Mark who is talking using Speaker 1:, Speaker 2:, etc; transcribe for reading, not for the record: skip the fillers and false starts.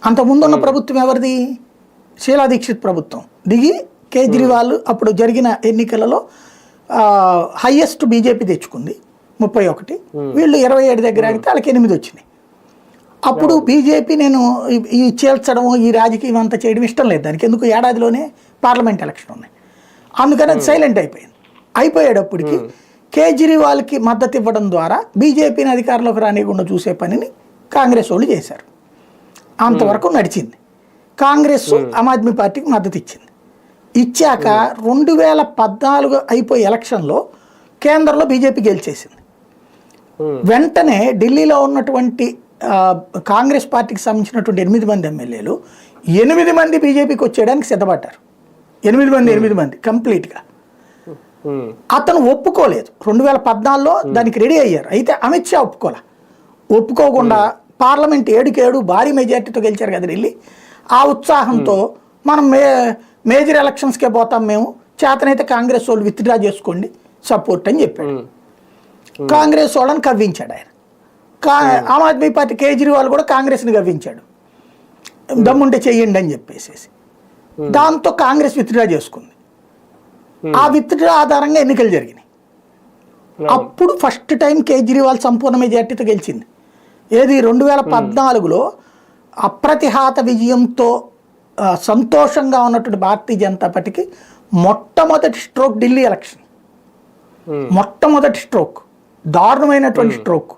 Speaker 1: అంతకుముందు ఉన్న ప్రభుత్వం ఎవరిది? షీలా దీక్షిత్ ప్రభుత్వం దిగి కేజ్రీవాల్ అప్పుడు జరిగిన ఎన్నికలలో హైయెస్ట్ బీజేపీ తెచ్చుకుంది 31, వీళ్ళు 27 దగ్గర ఆగితే వాళ్ళకి 8 వచ్చినాయి. అప్పుడు బీజేపీ నేను ఈ చేల్చడం ఈ రాజకీయం అంతా చేయడం ఇష్టం లేదు దానికి, ఎందుకు ఏడాదిలోనే పార్లమెంట్ ఎలక్షన్ ఉన్నాయి, అందుకని అది సైలెంట్ అయిపోయింది. అయిపోయేటప్పటికి కేజ్రీవాల్కి మద్దతు ఇవ్వడం ద్వారా బీజేపీని అధికారంలోకి రానివ్వకుండా చూసే పనిని కాంగ్రెస్ వాళ్ళు చేశారు. అంతవరకు నడిచింది. కాంగ్రెస్ ఆమ్ ఆద్మీ పార్టీకి మద్దతు ఇచ్చింది. ఇచ్చాక 2014 అయిపోయే ఎలక్షన్లో కేంద్రంలో బీజేపీ గెలిచేసింది. వెంటనే ఢిల్లీలో ఉన్నటువంటి కాంగ్రెస్ పార్టీకి సంబంధించినటువంటి 8 మంది ఎమ్మెల్యేలు 8 మంది బీజేపీకి వచ్చేయడానికి సిద్ధపడ్డారు. 8 మంది కంప్లీట్గా. అతను ఒప్పుకోలేదు. 2014లో దానికి రెడీ అయ్యారు. అయితే అమిత్ షా ఒప్పుకోకుండా పార్లమెంట్ 7 భారీ మెజార్టీతో గెలిచారు కదా ఢిల్లీ. ఆ ఉత్సాహంతో మనం మేజర్ ఎలక్షన్స్కే పోతాం, మేము చేతనైతే కాంగ్రెస్ వాళ్ళు విత్డ్రా చేసుకోండి సపోర్ట్ అని చెప్పాడు. కాంగ్రెస్ వాళ్ళని కవ్వించాడు ఆయన. ఆమ్ ఆద్మీ పార్టీ కేజ్రీవాల్ కూడా కాంగ్రెస్ని కవ్వించాడు, దమ్ముంటే చెయ్యండి అని చెప్పేసి. దాంతో కాంగ్రెస్ విత్డ్రా చేసుకుంది. ఆ విత్డ్రా ఆధారంగా ఎన్నికలు జరిగినాయి. అప్పుడు ఫస్ట్ టైం కేజ్రీవాల్ సంపూర్ణ మెజార్టీతో గెలిచింది. ఏది 2014లో అప్రతిహాత విజయంతో సంతోషంగా ఉన్నటువంటి భారతీయ జనతా పార్టీకి మొట్టమొదటి స్ట్రోక్ ఢిల్లీ ఎలక్షన్. మొట్టమొదటి స్ట్రోక్, దారుణమైనటువంటి స్ట్రోక్.